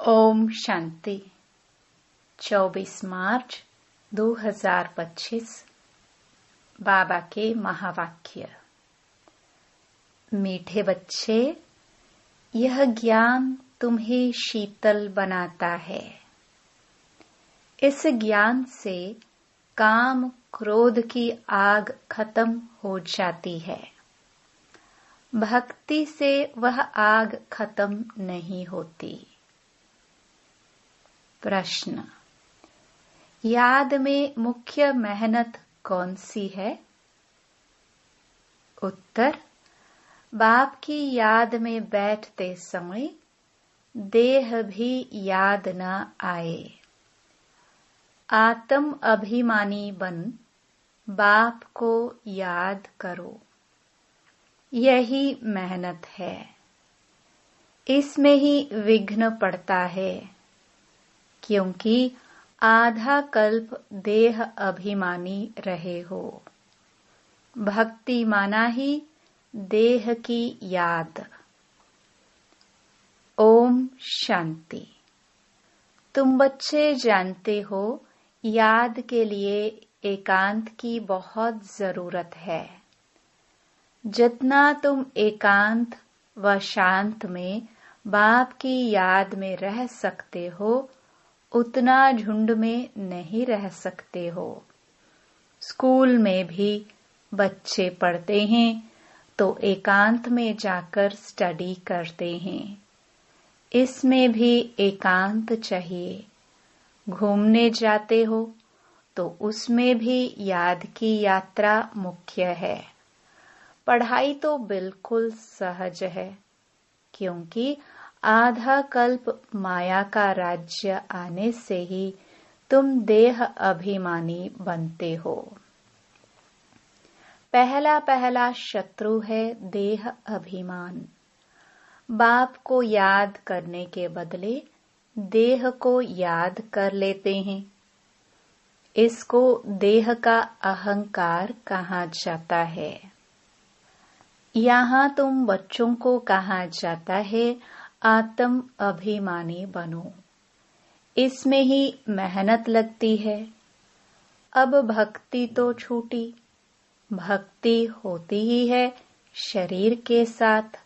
ओम शांति। 24 मार्च 2025 बाबा के महावाक्य। मीठे बच्चे, यह ज्ञान तुम्हें शीतल बनाता है। इस ज्ञान से काम क्रोध की आग खत्म हो जाती है। भक्ति से वह आग खत्म नहीं होती। प्रश्न: याद में मुख्य मेहनत कौन सी है? उत्तर: बाप की याद में बैठते समय देह भी याद न आए। आत्म अभिमानी बन बाप को याद करो, यही मेहनत है। इसमें ही विघ्न पड़ता है, क्योंकि आधा कल्प देह अभिमानी रहे हो। भक्ति माना ही देह की याद। ओम शांति। तुम बच्चे जानते हो, याद के लिए एकांत की बहुत जरूरत है। जितना तुम एकांत व शांत में बाप की याद में रह सकते हो, उतना झुंड में नहीं रह सकते हो। स्कूल में भी बच्चे पढ़ते हैं तो एकांत में जाकर स्टडी करते हैं। इसमें भी एकांत चाहिए। घूमने जाते हो तो उसमें भी याद की यात्रा मुख्य है। पढ़ाई तो बिल्कुल सहज है, क्योंकि आधा कल्प माया का राज्य आने से ही तुम देह अभिमानी बनते हो। पहला शत्रु है देह अभिमान। बाप को याद करने के बदले देह को याद कर लेते हैं। इसको देह का अहंकार कहा जाता है। यहाँ तुम बच्चों को कहा जाता है आत्म अभिमानी बनो। इसमें ही मेहनत लगती है। अब भक्ति तो छूटी। भक्ति होती ही है शरीर के साथ।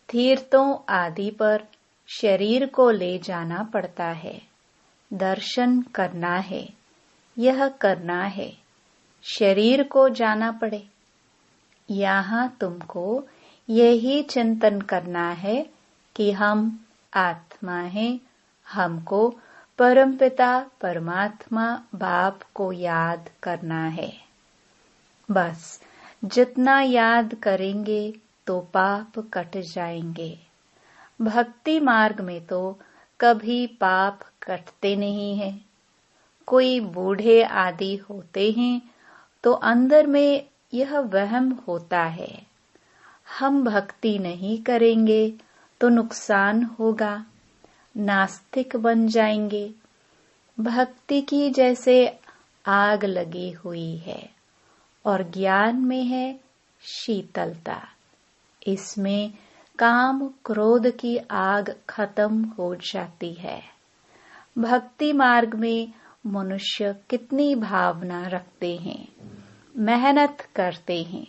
तीर्थों आदि पर शरीर को ले जाना पड़ता है। दर्शन करना है, यह करना है, शरीर को जाना पड़े। यहाँ तुमको यही चिंतन करना है कि हम आत्मा हैं। हमको परमपिता परमात्मा बाप को याद करना है। बस जितना याद करेंगे तो पाप कट जाएंगे। भक्ति मार्ग में तो कभी पाप कटते नहीं हैं। कोई बूढ़े आदि होते हैं तो अंदर में यह वहम होता है, हम भक्ति नहीं करेंगे तो नुकसान होगा, नास्तिक बन जाएंगे। भक्ति की जैसे आग लगी हुई है और ज्ञान में है शीतलता। इसमें काम क्रोध की आग खत्म हो जाती है। भक्ति मार्ग में मनुष्य कितनी भावना रखते हैं, मेहनत करते हैं।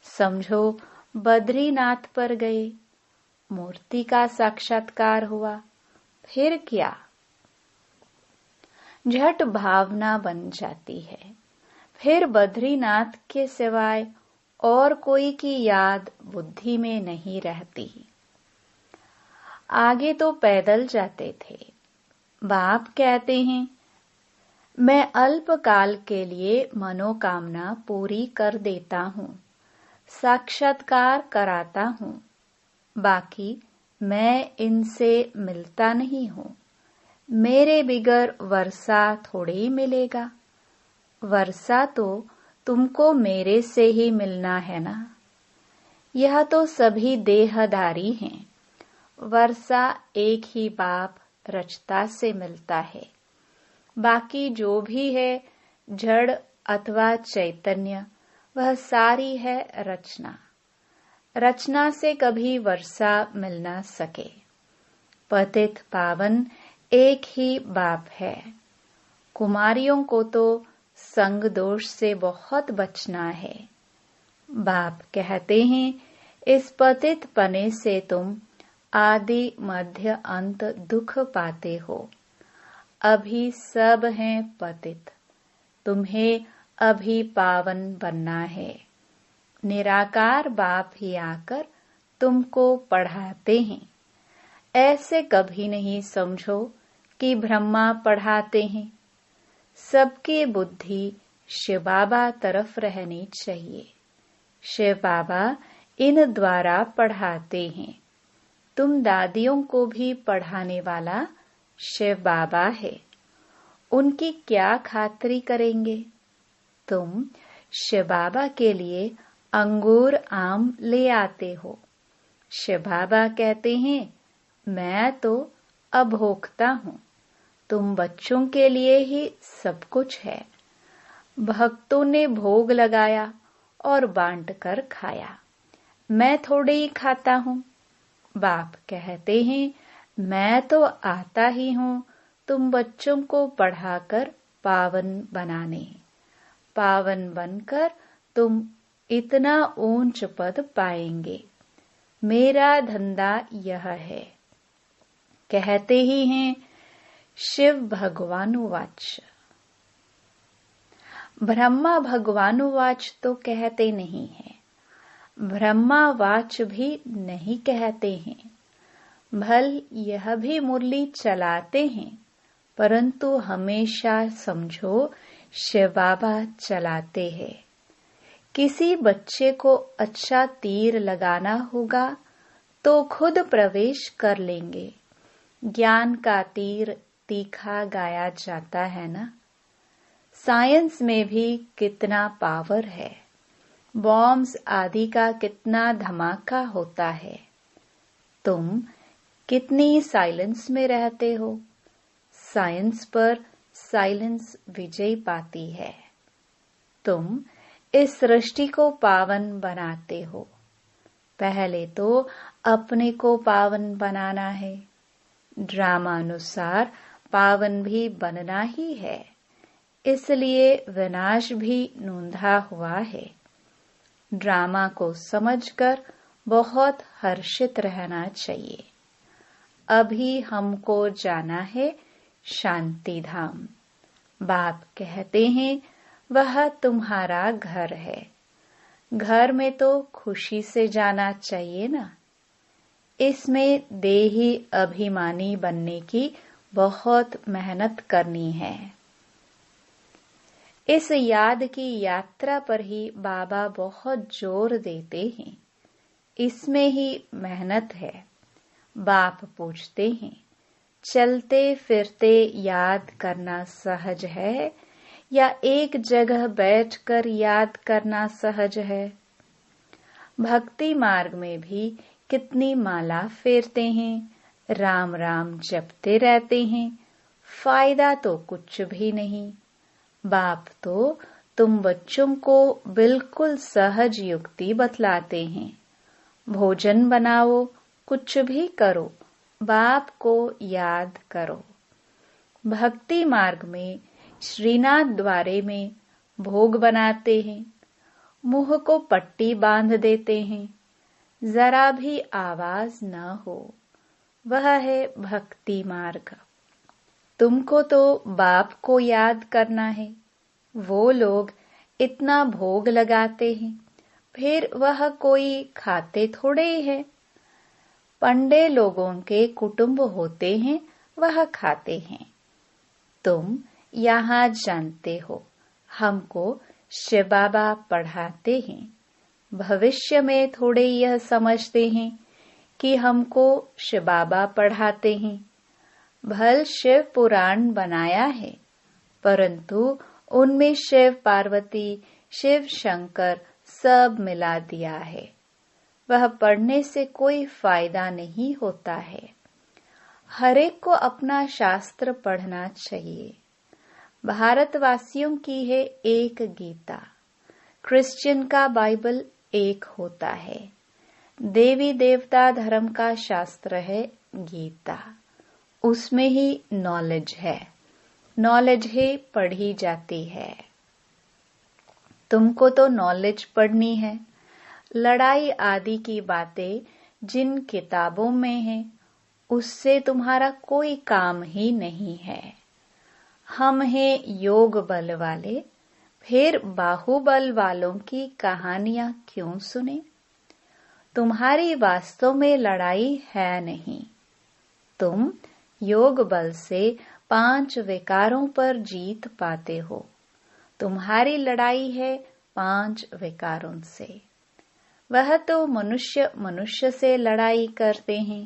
समझो बद्रीनाथ पर गए, मूर्ति का साक्षात्कार हुआ, फिर क्या? झट भावना बन जाती है। फिर बद्रीनाथ के सिवाय और कोई की याद बुद्धि में नहीं रहती। आगे तो पैदल जाते थे। बाप कहते हैं, मैं अल्पकाल के लिए मनोकामना पूरी कर देता हूँ, साक्षात्कार कराता हूँ। बाकी मैं इनसे मिलता नहीं हूँ। मेरे बिगर वर्षा थोड़े ही मिलेगा। वर्षा तो तुमको मेरे से ही मिलना है ना। यह तो सभी देहधारी हैं। वर्षा एक ही बाप रचता से मिलता है। बाकी जो भी है जड़ अथवा चैतन्य, वह सारी है रचना। रचना से कभी वर्षा मिल न सके। पतित पावन एक ही बाप है। कुमारियों को तो संग दोष से बहुत बचना है। बाप कहते हैं, इस पतित पने से तुम आदि मध्य अंत दुख पाते हो। अभी सब हैं पतित, तुम्हें अभी पावन बनना है। निराकार बाप ही आकर तुमको पढ़ाते हैं। ऐसे कभी नहीं समझो कि ब्रह्मा पढ़ाते हैं। सबकी बुद्धि शिव बाबा तरफ रहनी चाहिए। शिव बाबा इन द्वारा पढ़ाते हैं। तुम दादियों को भी पढ़ाने वाला शिव बाबा है। उनकी क्या खातिरी करेंगे? तुम शिव बाबा के लिए अंगूर आम ले आते हो। शिव बाबा कहते हैं, मैं तो अभोक्ता हूँ, तुम बच्चों के लिए ही सब कुछ है। भक्तों ने भोग लगाया और बांट कर खाया, मैं थोड़े ही खाता हूँ। बाप कहते हैं, मैं तो आता ही हूँ तुम बच्चों को पढ़ाकर पावन बनाने। पावन बनकर तुम इतना ऊंच पद पाएंगे। मेरा धंधा यह है। कहते ही हैं, शिव भगवानुवाच। ब्रह्मा भगवानुवाच तो कहते नहीं हैं, ब्रह्मावाच भी नहीं कहते हैं। भल यह भी मुरली चलाते हैं, परंतु हमेशा समझो शिव बाबा चलाते हैं। किसी बच्चे को अच्छा तीर लगाना होगा तो खुद प्रवेश कर लेंगे। ज्ञान का तीर तीखा गाया जाता है ना। साइंस में भी कितना पावर है। बॉम्ब्स आदि का कितना धमाका होता है। तुम कितनी साइलेंस में रहते हो। साइंस पर साइलेंस विजय पाती है। तुम इस सृष्टि को पावन बनाते हो। पहले तो अपने को पावन बनाना है। ड्रामानुसार पावन भी बनना ही है, इसलिए विनाश भी नूंधा हुआ है। ड्रामा को समझकर बहुत हर्षित रहना चाहिए। अभी हमको जाना है शांति धाम। बाप कहते हैं, वह तुम्हारा घर है। घर में तो खुशी से जाना चाहिए ना। इसमें देही अभिमानी बनने की बहुत मेहनत करनी है। इस याद की यात्रा पर ही बाबा बहुत जोर देते हैं। इसमें ही मेहनत है। बाप पूछते हैं, चलते फिरते याद करना सहज है या एक जगह बैठकर याद करना सहज है? भक्ति मार्ग में भी कितनी माला फेरते हैं, राम राम जपते रहते हैं, फायदा तो कुछ भी नहीं। बाप तो तुम बच्चों को बिल्कुल सहज युक्ति बतलाते हैं। भोजन बनाओ, कुछ भी करो, बाप को याद करो। भक्ति मार्ग में श्रीनाथ द्वारे में भोग बनाते हैं, मुंह को पट्टी बांध देते हैं, जरा भी आवाज न हो। वह है भक्ति मार्ग। तुमको तो बाप को याद करना है। वो लोग इतना भोग लगाते हैं, फिर वह कोई खाते थोड़े ही है। पंडे लोगों के कुटुंब होते हैं, वह खाते हैं। तुम यहाँ जानते हो, हमको शिव बाबा पढ़ाते हैं। भविष्य में थोड़े यह समझते हैं कि हमको शिव बाबा पढ़ाते हैं। भल शिव पुराण बनाया है, परंतु उनमें शिव पार्वती, शिव शंकर सब मिला दिया है। वह पढ़ने से कोई फायदा नहीं होता है। हरेक को अपना शास्त्र पढ़ना चाहिए। भारतवासियों की है एक गीता, क्रिश्चियन का बाइबल एक होता है। देवी देवता धर्म का शास्त्र है गीता, उसमें ही नॉलेज है। नॉलेज ही पढ़ी जाती है। तुमको तो नॉलेज पढ़नी है। लड़ाई आदि की बातें जिन किताबों में है, उससे तुम्हारा कोई काम ही नहीं है। हम हैं योग बल वाले, फिर बाहुबल वालों की कहानियां क्यों सुने? तुम्हारी वास्तव में लड़ाई है नहीं। तुम योग बल से 5 विकारों पर जीत पाते हो। तुम्हारी लड़ाई है 5 विकारों से। वह तो मनुष्य मनुष्य से लड़ाई करते हैं।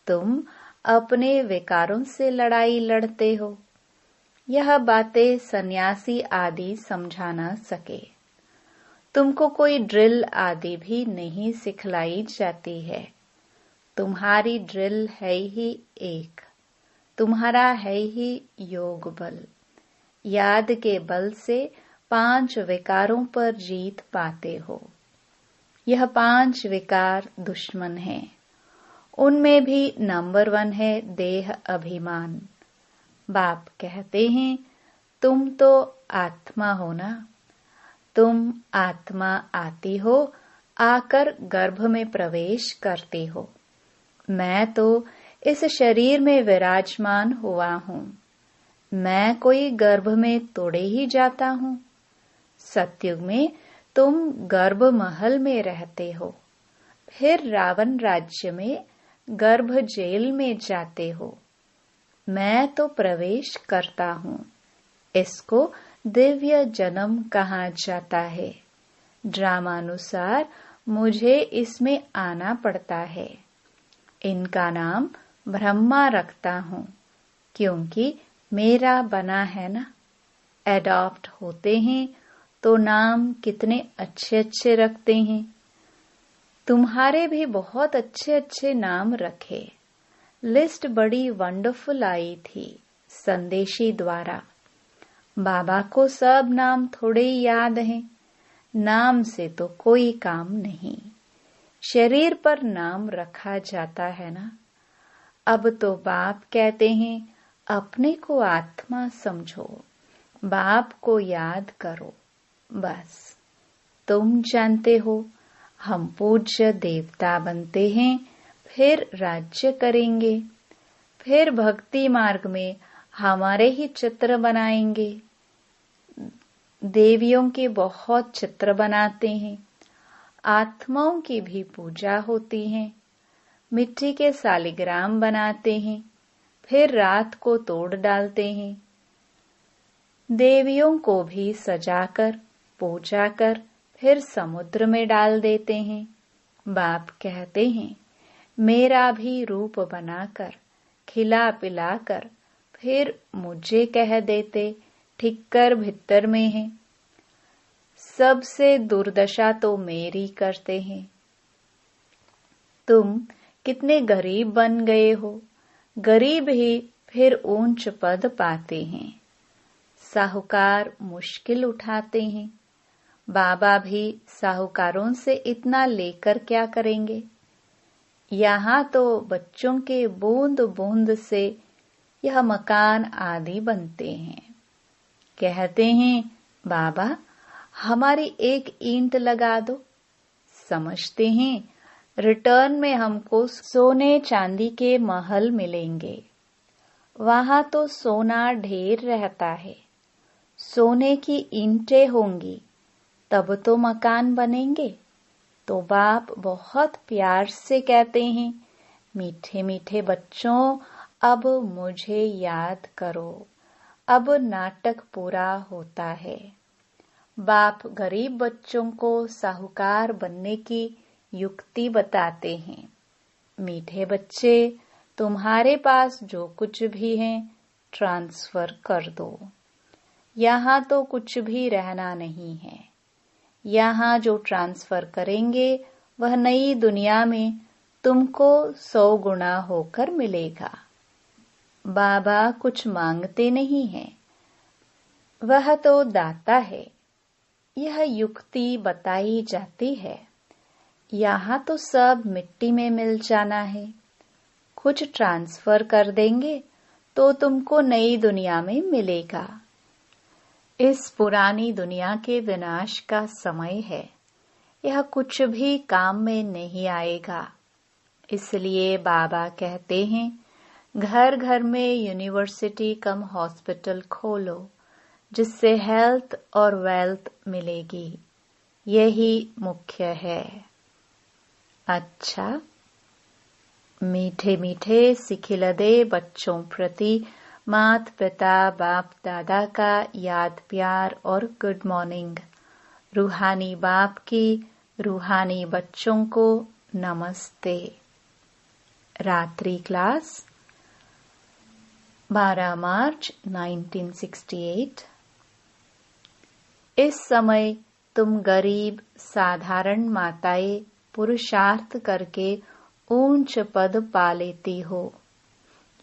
तुम अपने विकारों से लड़ाई लड़ते हो। यह बातें सन्यासी आदि समझा न सके। तुमको कोई ड्रिल आदि भी नहीं सिखलाई जाती है। तुम्हारी ड्रिल है ही एक। तुम्हारा है ही योग बल। याद के बल से 5 विकारों पर जीत पाते हो। यह 5 विकार दुश्मन हैं। उनमें भी नंबर 1 है देह अभिमान। बाप कहते हैं, तुम तो आत्मा हो ना। तुम आत्मा आती हो, आकर गर्भ में प्रवेश करते हो। मैं तो इस शरीर में विराजमान हुआ हूँ। मैं कोई गर्भ में तोड़े ही जाता हूँ। सतयुग में तुम गर्भ महल में रहते हो, फिर रावण राज्य में गर्भ जेल में जाते हो। मैं तो प्रवेश करता हूँ। इसको दिव्य जन्म कहा जाता है। ड्रामानुसार मुझे इसमें आना पड़ता है। इनका नाम ब्रह्मा रखता हूँ, क्योंकि मेरा बना है ना। एडॉप्ट होते हैं तो नाम कितने अच्छे अच्छे रखते हैं। तुम्हारे भी बहुत अच्छे अच्छे नाम रखे। लिस्ट बड़ी वंडरफुल आई थी संदेशी द्वारा। बाबा को सब नाम थोड़े ही याद हैं। नाम से तो कोई काम नहीं। शरीर पर नाम रखा जाता है ना। अब तो बाप कहते हैं, अपने को आत्मा समझो, बाप को याद करो। बस तुम जानते हो, हम पूज्य देवता बनते हैं, फिर राज्य करेंगे, फिर भक्ति मार्ग में हमारे ही चित्र बनाएंगे। देवियों के बहुत चित्र बनाते हैं। आत्माओं की भी पूजा होती है। मिट्टी के सालिग्राम बनाते हैं, फिर रात को तोड़ डालते हैं। देवियों को भी सजाकर पूजा कर फिर समुद्र में डाल देते हैं। बाप कहते हैं, मेरा भी रूप बनाकर खिला पिलाकर फिर मुझे कह देते, ठिक्कर भित्तर में है। सबसे दुर्दशा तो मेरी करते हैं। तुम कितने गरीब बन गए हो। गरीब ही फिर ऊंच पद पाते हैं। साहूकार मुश्किल उठाते हैं। बाबा भी साहूकारों से इतना लेकर क्या करेंगे। यहाँ तो बच्चों के बूंद बूंद से यह मकान आदि बनते हैं। कहते हैं, बाबा हमारी एक ईंट लगा दो। समझते हैं रिटर्न में हमको सोने चांदी के महल मिलेंगे। वहां तो सोना ढेर रहता है। सोने की ईंटें होंगी, तब तो मकान बनेंगे। तो बाप बहुत प्यार से कहते हैं, मीठे मीठे बच्चों, अब मुझे याद करो। अब नाटक पूरा होता है। बाप गरीब बच्चों को साहूकार बनने की युक्ति बताते हैं। मीठे बच्चे, तुम्हारे पास जो कुछ भी है ट्रांसफर कर दो। यहाँ तो कुछ भी रहना नहीं है। यहाँ जो ट्रांसफर करेंगे वह नई दुनिया में तुमको 100 गुना होकर मिलेगा। बाबा कुछ मांगते नहीं हैं, वह तो दाता है। यह युक्ति बताई जाती है। यहाँ तो सब मिट्टी में मिल जाना है। कुछ ट्रांसफर कर देंगे तो तुमको नई दुनिया में मिलेगा। इस पुरानी दुनिया के विनाश का समय है। यह कुछ भी काम में नहीं आएगा। इसलिए बाबा कहते हैं, घर घर में यूनिवर्सिटी कम हॉस्पिटल खोलो, जिससे हेल्थ और वेल्थ मिलेगी। यही मुख्य है। अच्छा, मीठे मीठे सिखिलदे बच्चों प्रति माता पिता बाप दादा का याद प्यार और गुड मॉर्निंग। रूहानी बाप की रूहानी बच्चों को नमस्ते। रात्रि क्लास 12 मार्च 1968। इस समय तुम गरीब साधारण माताएं पुरुषार्थ करके ऊंच पद पा लेती हो।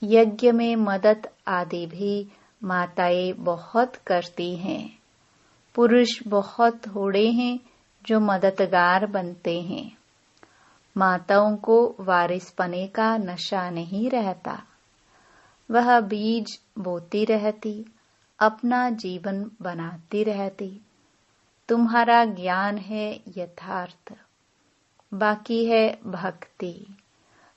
यज्ञ में मदद आदि भी माताएं बहुत करती हैं। पुरुष बहुत थोड़े हैं जो मददगार बनते हैं। माताओं को वारिसपने का नशा नहीं रहता। वह बीज बोती रहती, अपना जीवन बनाती रहती। तुम्हारा ज्ञान है यथार्थ, बाकी है भक्ति।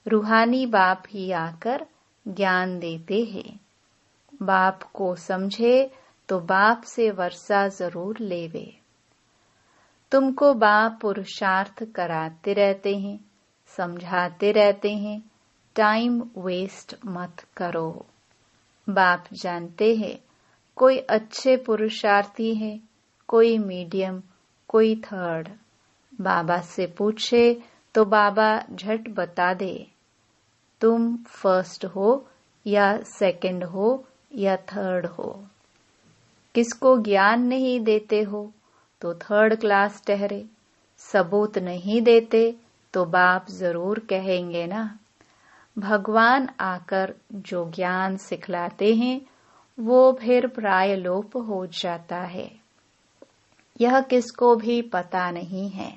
रूहानी बाप ही आकर ज्ञान देते हैं। बाप को समझे तो बाप से वर्षा जरूर लेवे। तुमको बाप पुरुषार्थ कराते रहते हैं, समझाते रहते हैं, टाइम वेस्ट मत करो। बाप जानते हैं कोई अच्छे पुरुषार्थी है, कोई मीडियम, कोई थर्ड। बाबा से पूछे तो बाबा झट बता दे, तुम फर्स्ट हो या सेकंड हो या थर्ड हो। किसको ज्ञान नहीं देते हो तो थर्ड क्लास ठहरे। सबूत नहीं देते तो बाप जरूर कहेंगे ना। भगवान आकर जो ज्ञान सिखलाते हैं वो फिर प्रायलोप हो जाता है। यह किसको भी पता नहीं है।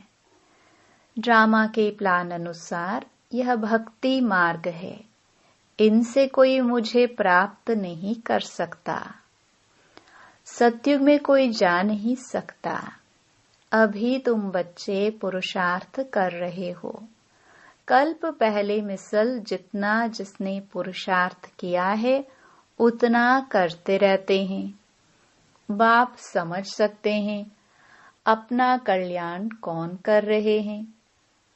ड्रामा के प्लान अनुसार यह भक्ति मार्ग है। इनसे कोई मुझे प्राप्त नहीं कर सकता। सत्युग में कोई जा नहीं सकता। अभी तुम बच्चे पुरुषार्थ कर रहे हो। कल्प पहले मिसल जितना जिसने पुरुषार्थ किया है उतना करते रहते हैं। बाप समझ सकते हैं अपना कल्याण कौन कर रहे हैं।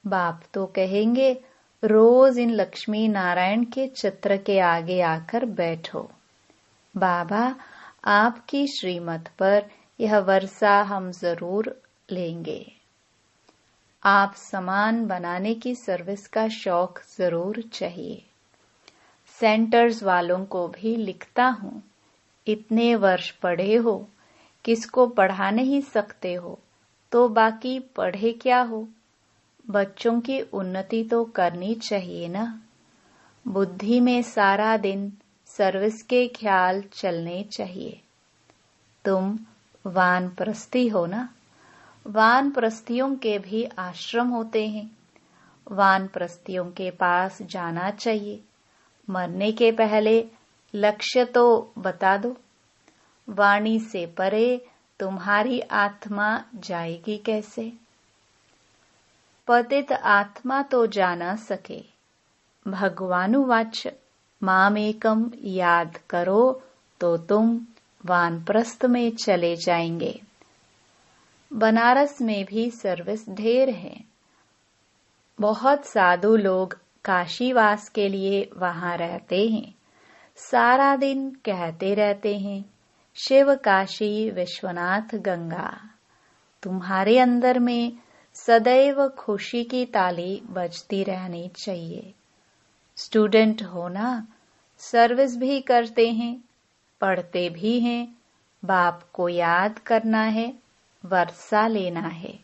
बाप तो कहेंगे रोज इन लक्ष्मी नारायण के चित्र के आगे आकर बैठो। बाबा आपकी श्रीमत पर यह वर्षा हम जरूर लेंगे। आप सामान बनाने की सर्विस का शौक जरूर चाहिए। सेंटर्स वालों को भी लिखता हूँ, इतने वर्ष पढ़े हो, किसको पढ़ा नहीं सकते हो तो बाकी पढ़े क्या हो। बच्चों की उन्नति तो करनी चाहिए ना। बुद्धि में सारा दिन सर्विस के ख्याल चलने चाहिए। तुम वानप्रस्थी हो ना। वानप्रस्थियों के भी आश्रम होते हैं। वानप्रस्थियों के पास जाना चाहिए। मरने के पहले लक्ष्य तो बता दो। वाणी से परे तुम्हारी आत्मा जाएगी कैसे। पतित आत्मा तो जा ना सके। भगवानुवाच मामेकम याद करो तो तुम वानप्रस्थ में चले जाएंगे। बनारस में भी सर्विस ढेर है। बहुत साधु लोग काशीवास के लिए वहां रहते हैं। सारा दिन कहते रहते हैं शिव काशी विश्वनाथ गंगा। तुम्हारे अंदर में सदैव खुशी की ताली बजती रहनी चाहिए। स्टूडेंट हो ना, सर्विस भी करते हैं, पढ़ते भी हैं। बाप को याद करना है, वर्षा लेना है।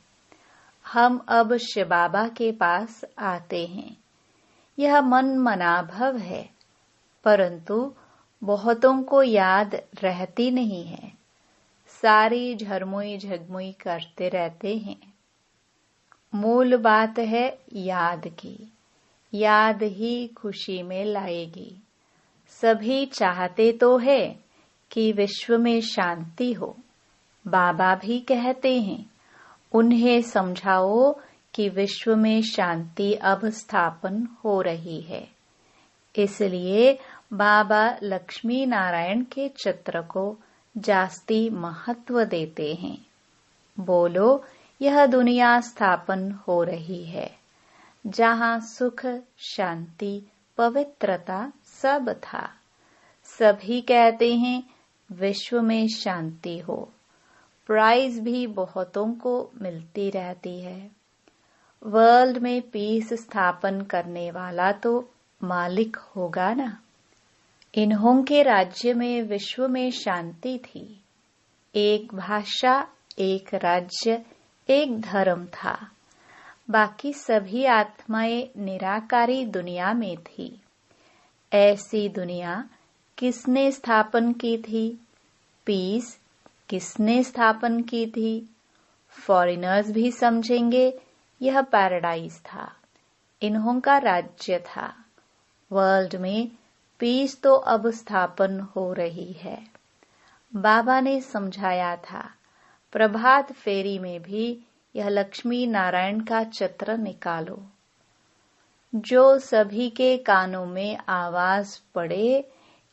हम अब शिव बाबा के पास आते हैं। यह मन मनाभव है, परंतु बहुतों को याद रहती नहीं है। सारी झरमुई झगमुई करते रहते हैं। मूल बात है याद की। याद ही खुशी में लाएगी। सभी चाहते तो है कि विश्व में शांति हो। बाबा भी कहते हैं, उन्हें समझाओ कि विश्व में शांति अब स्थापन हो रही है। इसलिए बाबा लक्ष्मी नारायण के चित्र को जास्ती महत्व देते हैं। बोलो, यह दुनिया स्थापन हो रही है जहाँ सुख, शांति, पवित्रता सब था। सभी कहते हैं विश्व में शांति हो। प्राइज भी बहुतों को मिलती रहती है। वर्ल्ड में पीस स्थापन करने वाला तो मालिक होगा ना। इन्हों के राज्य में विश्व में शांति थी। एक भाषा, एक राज्य, एक धर्म था। बाकी सभी आत्माएं निराकारी दुनिया में थी। ऐसी दुनिया किसने स्थापन की थी? पीस किसने स्थापन की थी? फॉरेनर्स भी समझेंगे यह पैराडाइज था, इन्हों का राज्य था। वर्ल्ड में पीस तो अब स्थापन हो रही है। बाबा ने समझाया था, प्रभात फेरी में भी यह लक्ष्मी नारायण का चित्र निकालो। जो सभी के कानों में आवाज पड़े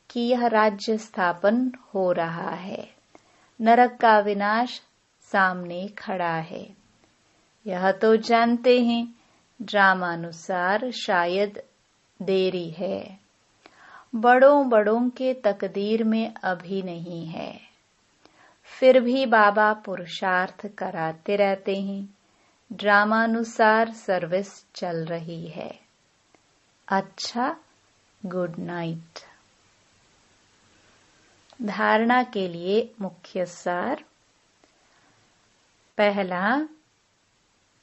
कि यह राज्य स्थापन हो रहा है। नरक का विनाश सामने खड़ा है। यह तो जानते हैं, ड्रामानुसार शायद देरी है। बड़ों बड़ों के तकदीर में अभी नहीं है। फिर भी बाबा पुरुषार्थ कराते रहते हैं। ड्रामानुसार सर्विस चल रही है। अच्छा, गुड नाइट। धारणा के लिए मुख्य सार। पहला,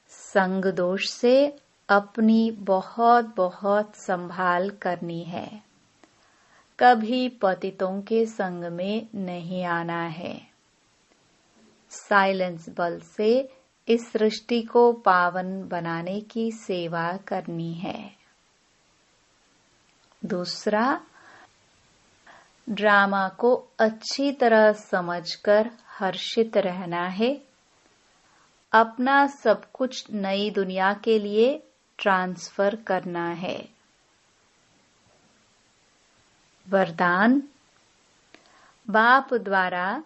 संग दोष से अपनी बहुत बहुत संभाल करनी है। कभी पतितों के संग में नहीं आना है। साइलेंस बल से इस सृष्टि को पावन बनाने की सेवा करनी है। दूसरा, ड्रामा को अच्छी तरह समझकर हर्षित रहना है। अपना सब कुछ नई दुनिया के लिए ट्रांसफर करना है। वरदान, बाप द्वारा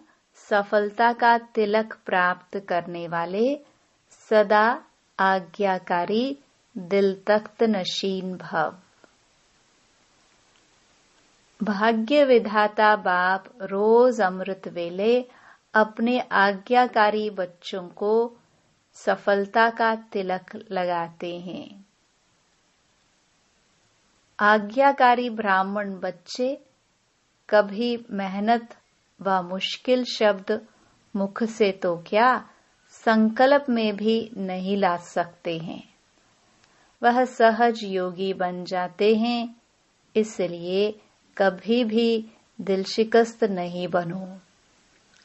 सफलता का तिलक प्राप्त करने वाले सदा आज्ञाकारी दिल तख्त नशीन भव। भाग्य विधाता बाप रोज अमृत वेले अपने आज्ञाकारी बच्चों को सफलता का तिलक लगाते हैं। आज्ञाकारी ब्राह्मण बच्चे कभी मेहनत व मुश्किल शब्द मुख से तो क्या, संकल्प में भी नहीं ला सकते हैं। वह सहज योगी बन जाते हैं। इसलिए कभी भी दिल शिकस्त नहीं बनो,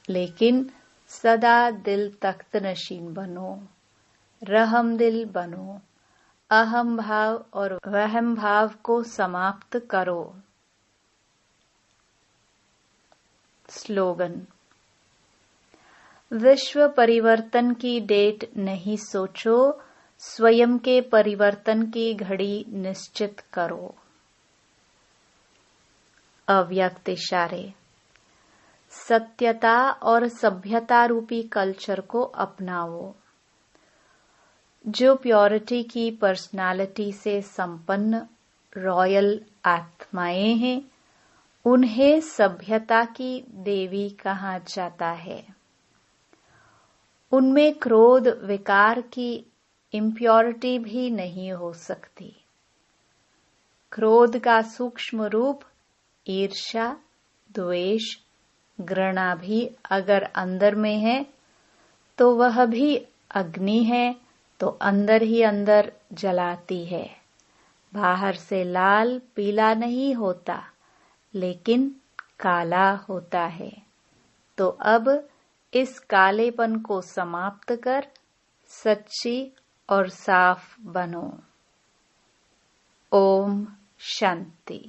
लेकिन सदा दिल तख्त नशीन बनो। रहम दिल बनो। अहम भाव और वहम भाव को समाप्त करो। स्लोगन, विश्व परिवर्तन की डेट नहीं सोचो, स्वयं के परिवर्तन की घड़ी निश्चित करो। अव्यक्त इशारे, सत्यता और सभ्यता रूपी कल्चर को अपनाओ। जो प्योरिटी की पर्सनालिटी से संपन्न रॉयल आत्माएं हैं, उन्हें सभ्यता की देवी कहा जाता है। उनमें क्रोध विकार की इम्प्योरिटी भी नहीं हो सकती। क्रोध का सूक्ष्म रूप ईर्ष्या, द्वेष, घृणा भी अगर अंदर में है तो वह भी अग्नि है, तो अंदर ही अंदर जलाती है। बाहर से लाल पीला नहीं होता, लेकिन काला होता है। तो अब इस कालेपन को समाप्त कर सच्ची और साफ बनो। ओम शांति।